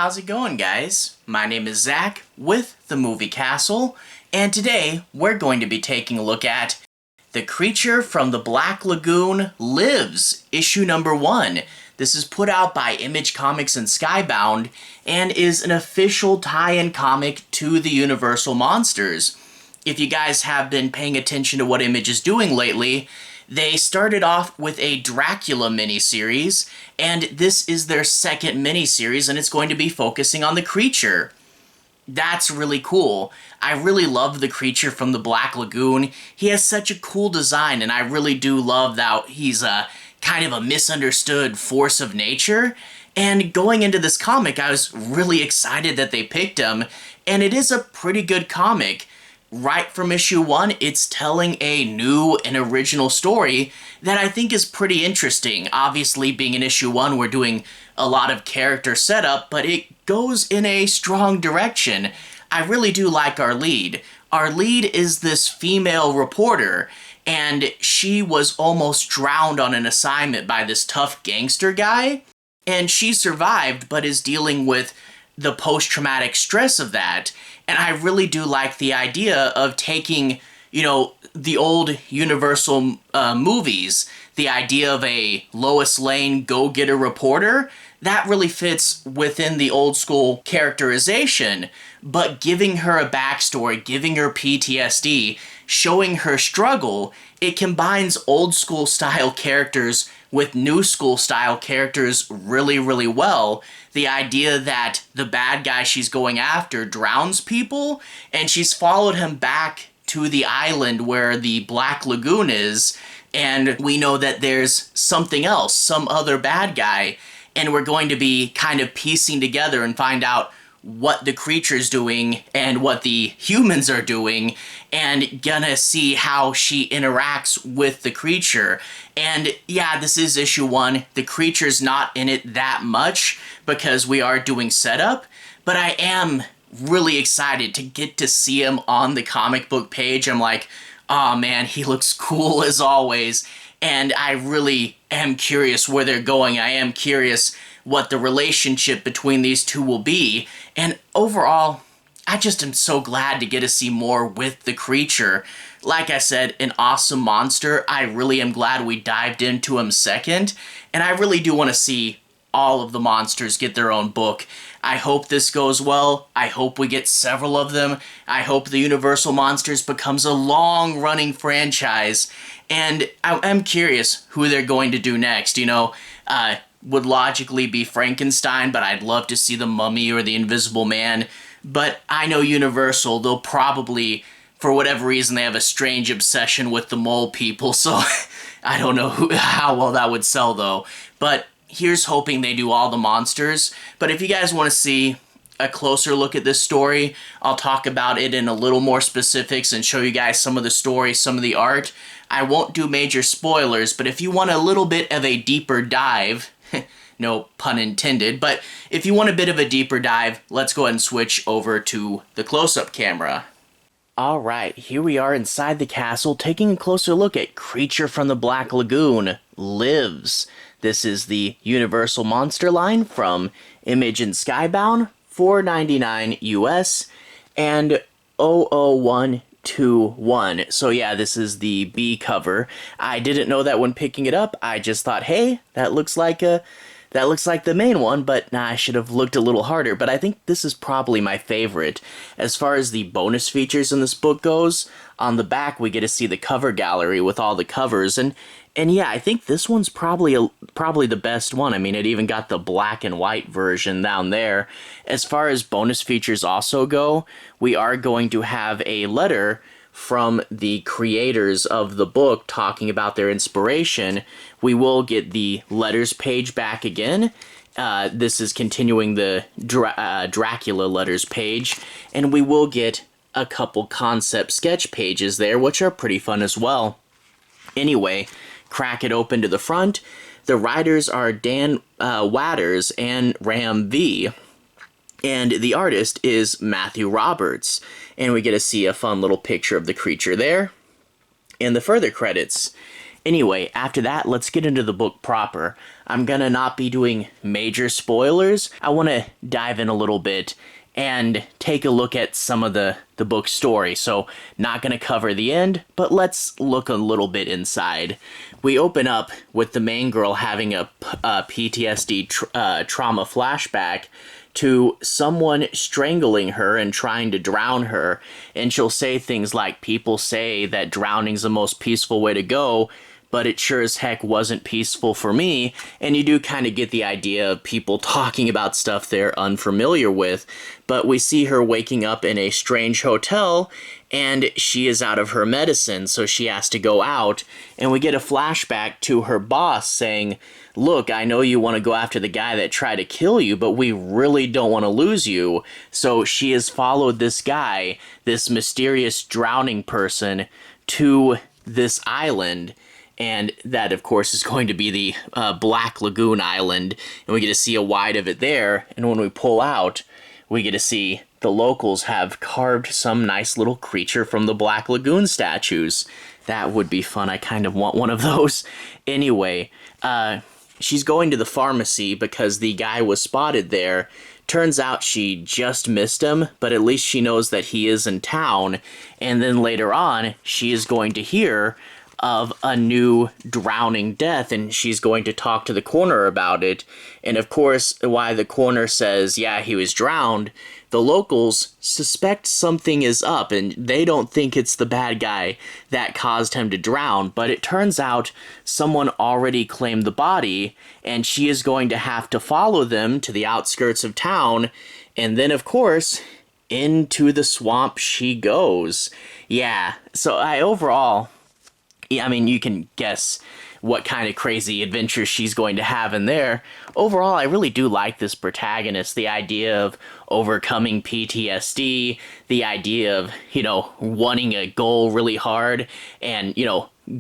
how's it going, guys? My name is Zach with the Movie Castle, and today we're going to be taking a look at The Creature from the Black Lagoon Lives, issue number 1. This is put out by Image Comics and Skybound, and is an official tie-in comic to the Universal Monsters. If you guys have been paying attention to what Image is doing lately, they started off with a Dracula miniseries, and this is their second miniseries, and it's going to be focusing on the creature. That's really cool. I really love the creature from the Black Lagoon. He has such a cool design, and I really do love that he's a kind of a misunderstood force of nature. And going into this comic, I was really excited that they picked him, and it is a pretty good comic. Right from issue 1, it's telling a new and original story that I think is pretty interesting. Obviously, being in issue 1, we're doing a lot of character setup, but it goes in a strong direction. I really do like our lead. Our lead is this female reporter, and she was almost drowned on an assignment by this tough gangster guy, and she survived, but is dealing with the post-traumatic stress of that. And I really do like the idea of taking, the old Universal movies, the idea of a Lois Lane go-getter reporter. That really fits within the old school characterization, but giving her a backstory, giving her PTSD, showing her struggle, it combines old school style characters with new school style characters really, really well. The idea that the bad guy she's going after drowns people, and she's followed him back to the island where the Black Lagoon is, and we know that there's something else, some other bad guy, and we're going to be kind of piecing together and find out what the creature's doing and what the humans are doing, and gonna see how she interacts with the creature. And yeah, this is issue 1. The creature's not in it that much because we are doing setup, but I am really excited to get to see him on the comic book page. I'm like, oh man, he looks cool as always, and I really am curious where they're going. I am curious what the relationship between these two will be, and overall, I just am so glad to get to see more with the creature. Like I said, an awesome monster. I really am glad we dived into him second, and I really do want to see all of the monsters get their own book. I hope this goes well. I hope we get several of them. I hope the Universal Monsters becomes a long-running franchise, and I'm curious who they're going to do next. Would logically be Frankenstein, but I'd love to see the Mummy or the Invisible Man. But I know Universal, they'll probably, for whatever reason, they have a strange obsession with the mole people, so I don't know how well that would sell, though. But here's hoping they do all the monsters. But if you guys want to see a closer look at this story, I'll talk about it in a little more specifics and show you guys some of the story, some of the art. I won't do major spoilers, but if you want a little bit of a deeper dive, no pun intended, but if you want a bit of a deeper dive, let's go ahead and switch over to the close-up camera. Alright, here we are inside the castle, taking a closer look at Creature from the Black Lagoon Lives. This is the Universal Monster line from Image and Skybound, $4.99 US, and 00121. So yeah, this is the B cover. I didn't know that when picking it up. I just thought, hey, that looks like the main one, but nah, I should have looked a little harder. But I think this is probably my favorite. As far as the bonus features in this book goes, on the back we get to see the cover gallery with all the covers, and yeah, I think this one's probably the best one. I mean, it even got the black and white version down there. As far as bonus features also go, we are going to have a letter from the creators of the book talking about their inspiration. We will get the letters page back again. This is continuing the Dracula letters page, and we will get a couple concept sketch pages there, which are pretty fun as well. Anyway, crack it open to the front. The writers are Dan Watters and Ram V. And the artist is Matthew Roberts. And we get to see a fun little picture of the creature there. In the further credits, Anyway, after that, let's get into the book proper. I'm gonna not be doing major spoilers. I want to dive in a little bit and take a look at some of the book story. So, not gonna cover the end, but let's look a little bit inside. We open up with the main girl having a PTSD trauma flashback to someone strangling her and trying to drown her, and she'll say things like, people say that drowning's the most peaceful way to go, but it sure as heck wasn't peaceful for me. And you do kind of get the idea of people talking about stuff they're unfamiliar with. But we see her waking up in a strange hotel, and she is out of her medicine, so she has to go out. And we get a flashback to her boss saying, look, I know you want to go after the guy that tried to kill you, but we really don't want to lose you. So she has followed this guy, this mysterious drowning person, to this island. And that, of course, is going to be the Black Lagoon Island. And we get to see a wide of it there. And when we pull out, we get to see the locals have carved some nice little creature from the Black Lagoon statues. That would be fun. I kind of want one of those. Anyway, she's going to the pharmacy because the guy was spotted there. Turns out she just missed him, but at least she knows that he is in town. And then later on, she is going to hear of a new drowning death, and she's going to talk to the coroner about it. And of course, why the coroner says, yeah, he was drowned, the locals suspect something is up, and they don't think it's the bad guy that caused him to drown, but it turns out someone already claimed the body, and she is going to have to follow them to the outskirts of town, and then, of course, into the swamp she goes. Yeah, so overall, I mean, you can guess what kind of crazy adventures she's going to have in there. Overall, I really do like this protagonist. The idea of overcoming PTSD, the idea of, wanting a goal really hard and,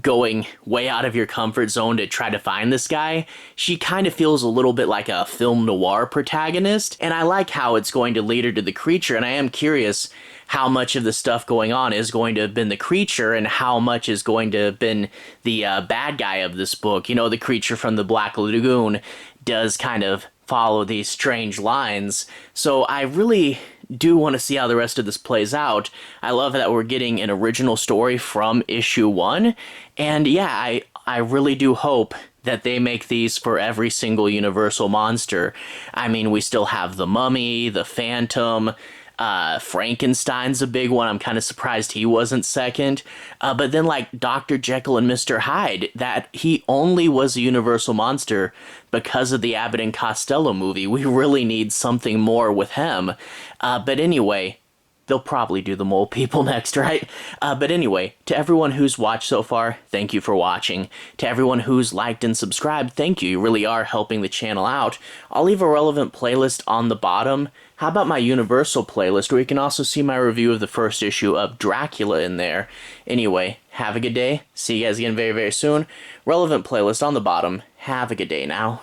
going way out of your comfort zone to try to find this guy. She kind of feels a little bit like a film noir protagonist, and I like how it's going to lead her to the creature, and I am curious how much of the stuff going on is going to have been the creature and how much is going to have been the bad guy of this book. The creature from the Black Lagoon does kind of follow these strange lines, so I really do want to see how the rest of this plays out. I love that we're getting an original story from issue 1, and yeah, I really do hope that they make these for every single Universal monster. I mean, we still have the Mummy, the Phantom, Frankenstein's a big one. I'm kind of surprised he wasn't second. But then like Dr. Jekyll and Mr. Hyde, that he only was a Universal monster because of the Abbott and Costello movie. We really need something more with him. But anyway, they'll probably do the mole people next, right? But anyway, to everyone who's watched so far, thank you for watching. To everyone who's liked and subscribed, thank you. You really are helping the channel out. I'll leave a relevant playlist on the bottom. How about my Universal playlist, where you can also see my review of the first issue of Dracula in there. Anyway, have a good day. See you guys again very, very soon. Relevant playlist on the bottom. Have a good day now.